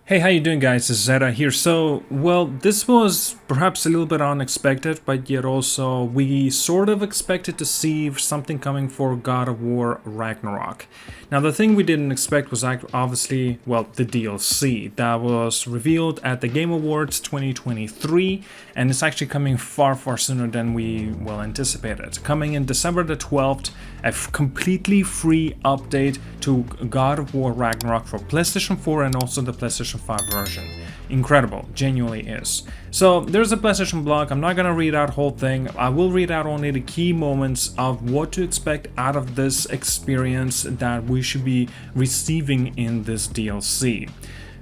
Hey, how you doing, guys? It's ZedEye here. So, well, this was perhaps a little bit unexpected, but yet also we sort of expected to see something coming for God of War Ragnarok. Now, the thing we didn't expect was obviously, well, the DLC that was revealed at the Game Awards 2023, and it's actually coming far, far sooner than we, well, anticipated. Coming in December the 12th, a completely free update to God of War Ragnarok for PlayStation 4 and also the PlayStation 5 version. Incredible, genuinely is. So there's a PlayStation blog. I'm not gonna read out whole thing. I will read out only the key moments of what to expect out of this experience that we should be receiving in this DLC.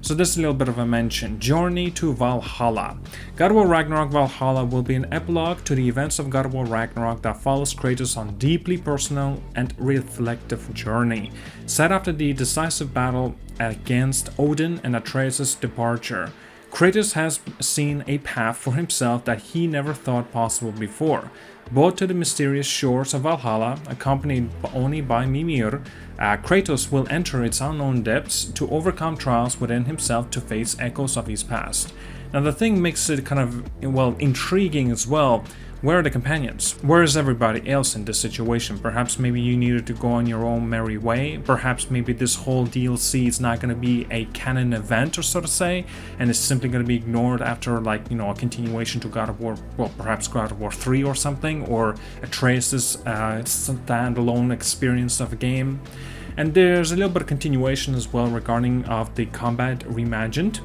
So this is a little bit of a mention. Journey to Valhalla. God of War Ragnarok Valhalla will be an epilogue to the events of God of War Ragnarok that follows Kratos on deeply personal and reflective journey, set after the decisive battle against Odin and Atreus' departure. Kratos has seen a path for himself that he never thought possible before. Brought to the mysterious shores of Valhalla, accompanied only by Mimir, Kratos will enter its unknown depths to overcome trials within himself to face echoes of his past. Now the thing makes it kind of, well, intriguing as well. Where are the companions? Where is everybody else in this situation? Perhaps maybe you needed to go on your own merry way. Perhaps maybe this whole DLC is not going to be a canon event, or so to say, and it's simply going to be ignored after, like, a continuation to God of War, well, perhaps God of War 3 or something, or Atreus' standalone experience of a game. And there's a little bit of continuation as well regarding of the combat reimagined.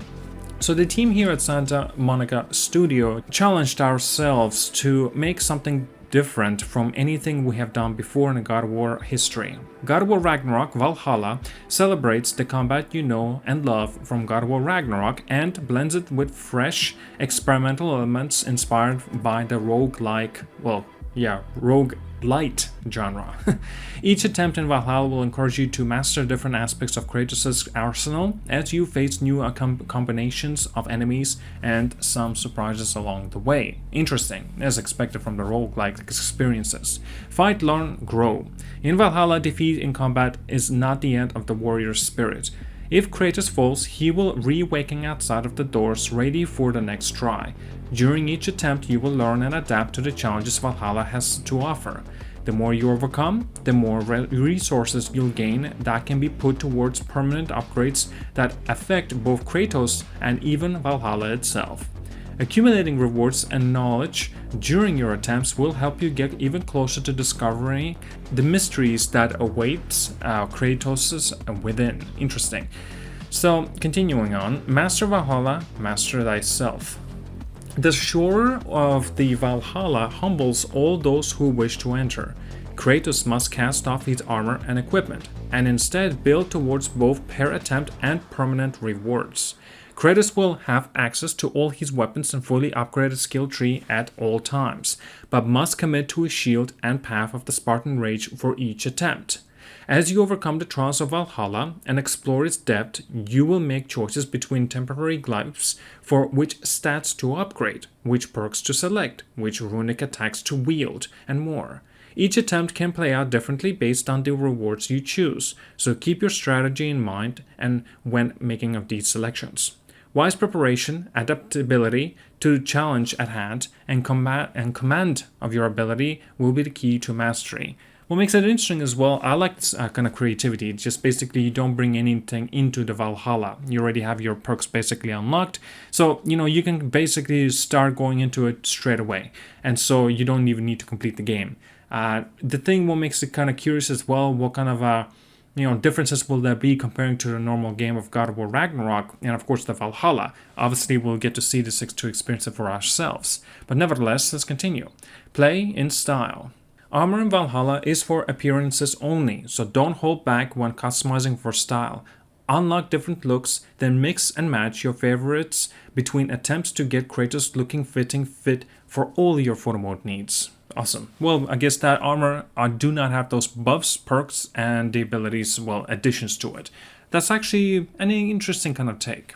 So the team here at Santa Monica Studio challenged ourselves to make something different from anything we have done before in the God of War history. God of War Ragnarok Valhalla celebrates the combat you know and love from God of War Ragnarok and blends it with fresh, experimental elements inspired by the roguelike, roguelite genre. Each attempt in Valhalla will encourage you to master different aspects of Kratos' arsenal as you face new combinations of enemies and some surprises along the way. Interesting, as expected from the roguelike experiences. Fight, learn, grow. In Valhalla, defeat in combat is not the end of the warrior's spirit. If Kratos falls, he will re-awaken outside of the doors, ready for the next try. During each attempt, you will learn and adapt to the challenges Valhalla has to offer. The more you overcome, the more resources you'll gain that can be put towards permanent upgrades that affect both Kratos and even Valhalla itself. Accumulating rewards and knowledge during your attempts will help you get even closer to discovering the mysteries that awaits Kratos within. Interesting. So, continuing on, Master Valhalla, master thyself. The shore of the Valhalla humbles all those who wish to enter. Kratos must cast off his armor and equipment, and instead build towards both per attempt and permanent rewards. Kratos will have access to all his weapons and fully upgraded skill tree at all times, but must commit to a shield and path of the Spartan Rage for each attempt. As you overcome the trials of Valhalla and explore its depth, you will make choices between temporary glyphs for which stats to upgrade, which perks to select, which runic attacks to wield, and more. Each attempt can play out differently based on the rewards you choose, so keep your strategy in mind and when making of these selections. Wise preparation, adaptability to the challenge at hand, and command of your ability will be the key to mastery. What makes it interesting as well, I like this kind of creativity. It's just basically you don't bring anything into the Valhalla. You already have your perks basically unlocked. So, you can basically start going into it straight away. And so you don't even need to complete the game. The thing what makes it kind of curious as well, what kind of differences will there be comparing to the normal game of God of War Ragnarok and of course the Valhalla. Obviously we'll get to see this to experience it for ourselves. But nevertheless, let's continue. Play in style. Armor in Valhalla is for appearances only, so don't hold back when customizing for style. Unlock different looks, then mix and match your favorites between attempts to get Kratos looking fit for all your photo mode needs. Awesome. Well, I guess that armor do not have those buffs, perks, and the abilities, additions to it. That's actually an interesting kind of take.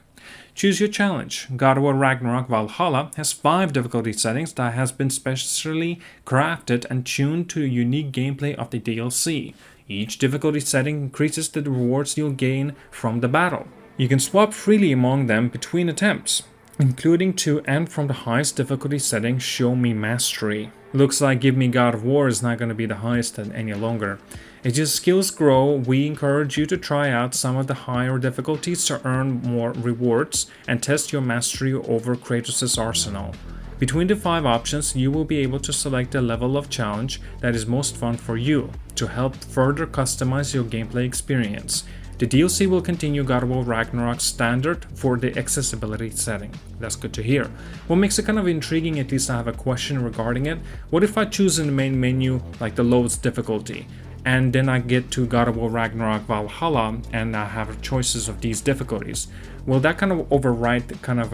Choose your challenge. God of War Ragnarok Valhalla has 5 difficulty settings that has been specially crafted and tuned to the unique gameplay of the DLC. Each difficulty setting increases the rewards you'll gain from the battle. You can swap freely among them between attempts, including to and from the highest difficulty setting, Show Me Mastery. Looks like Give Me God of War is not going to be the highest any longer. As your skills grow, we encourage you to try out some of the higher difficulties to earn more rewards and test your mastery over Kratos' arsenal. Between the 5 options, you will be able to select the level of challenge that is most fun for you to help further customize your gameplay experience. The DLC will continue God of War Ragnarok standard for the accessibility setting. That's good to hear. What makes it kind of intriguing, at least I have a question regarding it. What if I choose in the main menu like the lowest difficulty, and then I get to God of War Ragnarok Valhalla and I have choices of these difficulties? Will that kind of overwrite kind of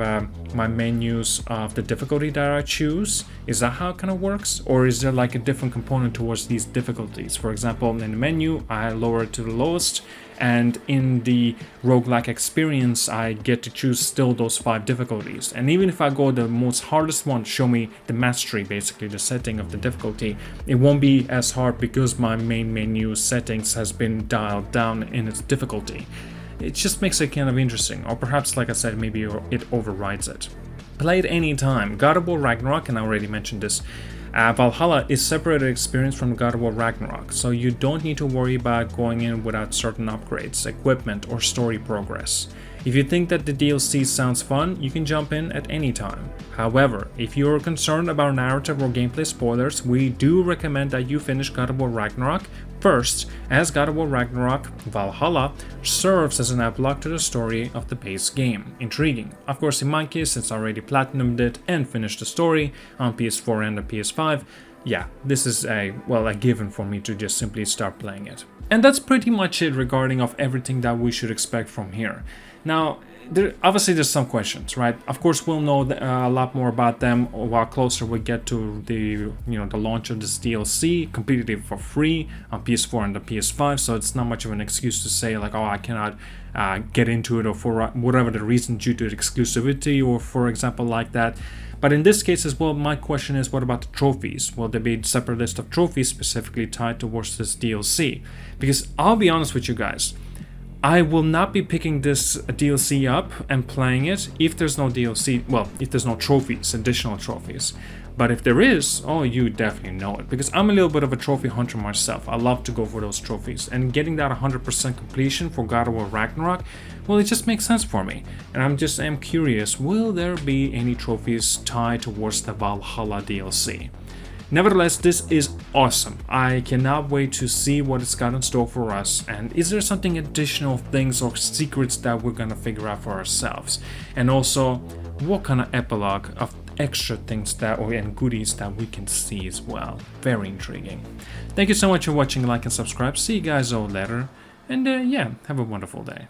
my menus of the difficulty that I choose? Is that how it kind of works? Or is there like a different component towards these difficulties? For example, in the menu, I lower it to the lowest, and in the roguelike experience, I get to choose still those 5 difficulties. And even if I go the most hardest one, Show Me the Mastery, basically the setting of the difficulty, it won't be as hard because my main menu settings has been dialed down in its difficulty. It just makes it kind of interesting, or perhaps, like I said, maybe it overrides it. Play it anytime. God of War Ragnarok, and I already mentioned this, Valhalla is separated experience from God of War Ragnarok, so you don't need to worry about going in without certain upgrades, equipment, or story progress. If you think that the DLC sounds fun, you can jump in at any time. However, if you are concerned about narrative or gameplay spoilers, we do recommend that you finish God of War Ragnarok first, as God of War Ragnarok Valhalla serves as an epilogue to the story of the base game. Intriguing. Of course, in my case, since I already platinumed it and finished the story on PS4 and the PS5, yeah, this is a given for me to just simply start playing it. And that's pretty much it regarding of everything that we should expect from here. Now, obviously there's some questions, right? Of course, we'll know a lot more about them while closer we get to the launch of this DLC, completely for free on PS4 and the PS5. So it's not much of an excuse to say like, oh, I cannot get into it, or for whatever the reason due to exclusivity, or for example like that. But in this case as well, my question is, what about the trophies? Will there be a separate list of trophies specifically tied towards this DLC? Because I'll be honest with you guys, I will not be picking this DLC up and playing it if there's no DLC, if there's no trophies, additional trophies. But if there is, oh, you definitely know it, because I'm a little bit of a trophy hunter myself. I love to go for those trophies, and getting that 100% completion for God of War Ragnarok, well, it just makes sense for me. And I'm curious, will there be any trophies tied towards the Valhalla DLC? Nevertheless, this is awesome. I cannot wait to see what it's got in store for us, and is there something additional things or secrets that we're gonna figure out for ourselves? And also, what kind of epilogue of extra things and goodies that we can see as well? Very intriguing. Thank you so much for watching, like and subscribe. See you guys all later, and yeah, have a wonderful day.